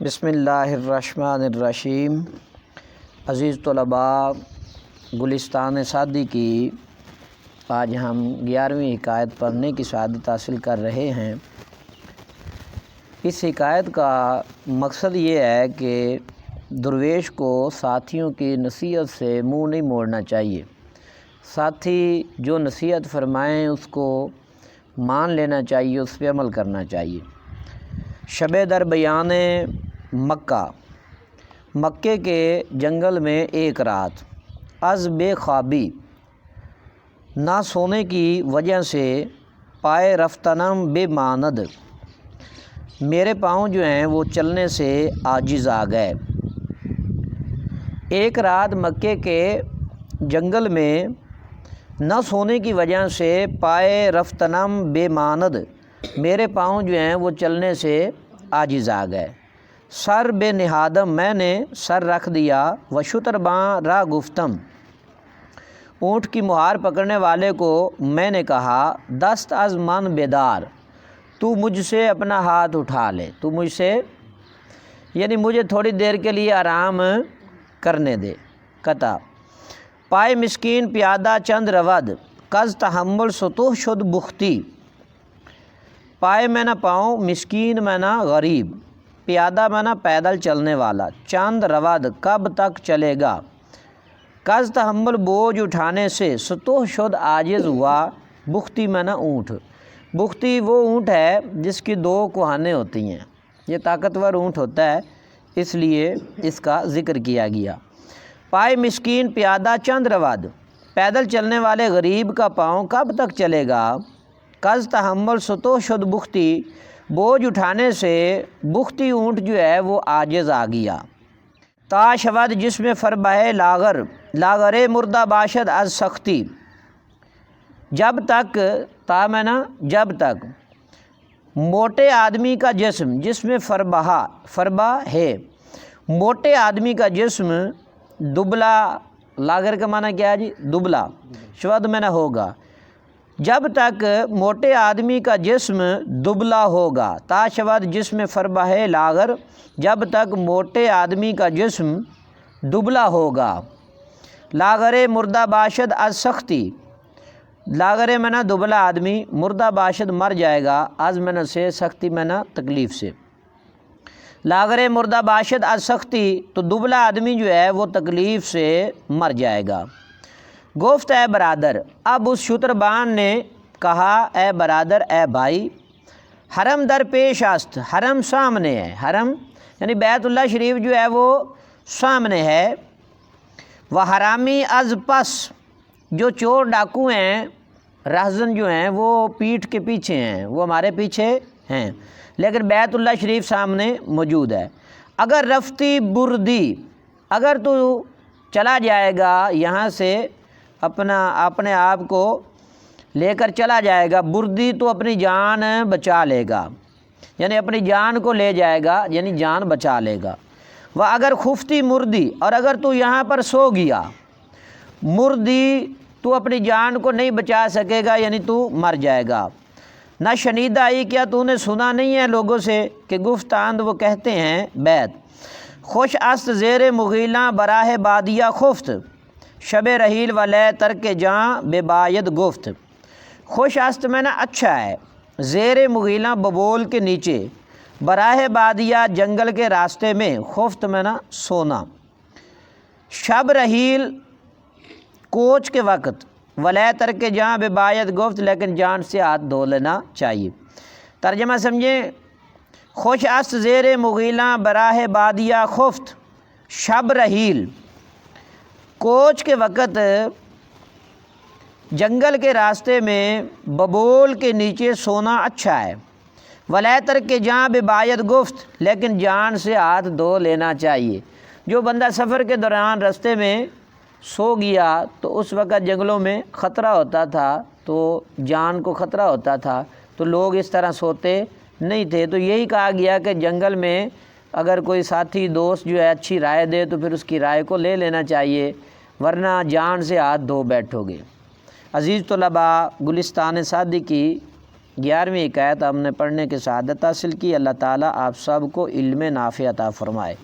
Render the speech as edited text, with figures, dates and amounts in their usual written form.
بسم اللہ الرحمن الرحیم۔ عزیز طلباء، گلستان سعدی کی آج ہم 11ویں حکایت پڑھنے کی سعادت حاصل کر رہے ہیں۔ اس حکایت کا مقصد یہ ہے کہ درویش کو ساتھیوں کی نصیحت سے منہ نہیں موڑنا چاہیے۔ ساتھی جو نصیحت فرمائیں اس کو مان لینا چاہیے، اس پہ عمل کرنا چاہیے۔ شب در بیان مکہ، مکے کے جنگل میں ایک رات، از بے خوابی، نہ سونے کی وجہ سے، پائے رفتنم بے ماند، میرے پاؤں جو ہیں وہ چلنے سے عاجز آ گئے۔ ایک رات مکے کے جنگل میں نہ سونے کی وجہ سے، پائے رفتنم بے ماند، میرے پاؤں جو ہیں وہ چلنے سے عاجز آ گئے۔ سر بے نہادم، میں نے سر رکھ دیا، و شتر باں را گفتم، اونٹ کی مہار پکڑنے والے کو میں نے کہا، دست از من بیدار، تو مجھ سے اپنا ہاتھ اٹھا لے، تو مجھ سے یعنی مجھے تھوڑی دیر کے لیے آرام کرنے دے۔ قطع پائے مسکین پیادہ چند رود، کز تحمل ستوہ شد بختی، پائے میں نہ پاؤں، مسکین میں نہ غریب، پیادہ میں نہ پیدل چلنے والا، چند رود کب تک چلے گا، کز تحمل بوجھ اٹھانے سے، ستوہ شد عاجز ہوا، بختی میں نہ اونٹ۔ بختی وہ اونٹ ہے جس کی دو کوہانیں ہوتی ہیں، یہ طاقتور اونٹ ہوتا ہے، اس لیے اس کا ذکر کیا گیا۔ پائے مسکین پیادہ چند رود، پیدل چلنے والے غریب کا پاؤں کب تک چلے گا، کز تحمل ستوہ شد بختی، بوجھ اٹھانے سے بختی اونٹ جو ہے وہ عاجز آ گیا۔ تا شود جس میں فربہ لاغر، لاغرے مردہ باشد از سختی، جب تک، تا میں نا جب تک، موٹے آدمی کا جسم، جس میں فربہ ہے، موٹے آدمی کا جسم، دبلا، لاغر کا معنی کیا ہے جی، دبلا، شود میں نہ ہوگا، جب تک موٹے آدمی کا جسم دبلا ہوگا، تا شود جس میں فربہ لاغر، جب تک موٹے آدمی کا جسم دبلا ہوگا، لاغرے مردہ باشد از سختی، لاغرے میں نہ دبلا آدمی، مردہ باشد مر جائے گا، از میں نہ سے، سختی میں نہ تکلیف سے، لاغرے مردہ باشد از سختی، تو دبلا آدمی جو ہے وہ تکلیف سے مر جائے گا۔ گفت اے برادر، اب اس شتربان نے کہا، اے برادر، اے بھائی، حرم در پیش است، حرم سامنے ہے، حرم یعنی بیت اللہ شریف جو ہے وہ سامنے ہے، وہ حرامی از پس، جو چور ڈاکو ہیں، رہزن جو ہیں وہ پیٹھ کے پیچھے ہیں، وہ ہمارے پیچھے ہیں، لیکن بیت اللہ شریف سامنے موجود ہے۔ اگر رفتی بردی، اگر تو چلا جائے گا یہاں سے، اپنے آپ کو لے کر چلا جائے گا، بردی تو اپنی جان بچا لے گا، یعنی اپنی جان کو لے جائے گا، یعنی جان بچا لے گا۔ وہ اگر خفتی مردی، اور اگر تو یہاں پر سو گیا، مردی تو اپنی جان کو نہیں بچا سکے گا، یعنی تو مر جائے گا۔ نہ شنیدہ آئی، کیا تو نے سنا نہیں ہے لوگوں سے کہ گفتاند وہ کہتے ہیں بیت، خوش است زیر مغیلاں براہ بادیہ خفت، شب رحیل و لے ترک جاں بے باید گفت۔ خوش است میں نا اچھا ہے، زیر مغیلاں ببول کے نیچے، براہ بادیہ جنگل کے راستے میں، خفت میں نا سونا، شب رحیل کوچ کے وقت، ولے ترک جاں بے باید گفت، لیکن جان سے ہاتھ دھو لینا چاہیے۔ ترجمہ سمجھیں، خوش است زیر مغیلاں براہ بادیہ خفت، شب رحیل کوچ کے وقت جنگل کے راستے میں ببول کے نیچے سونا اچھا ہے، ولی ترک جاں بے باید گفت، لیکن جان سے ہاتھ دھو لینا چاہیے۔ جو بندہ سفر کے دوران راستے میں سو گیا تو اس وقت جنگلوں میں خطرہ ہوتا تھا، تو جان کو خطرہ ہوتا تھا، تو لوگ اس طرح سوتے نہیں تھے، تو یہی کہا گیا کہ جنگل میں اگر کوئی ساتھی دوست جو ہے اچھی رائے دے تو پھر اس کی رائے کو لے لینا چاہیے، ورنہ جان سے ہاتھ دھو بیٹھو گے۔ عزیز طلباء، گلستان سعدی کی 11ویں حکایت ہم نے پڑھنے کی سعادت حاصل کی۔ اللہ تعالیٰ آپ سب کو علم نافع عطا فرمائے۔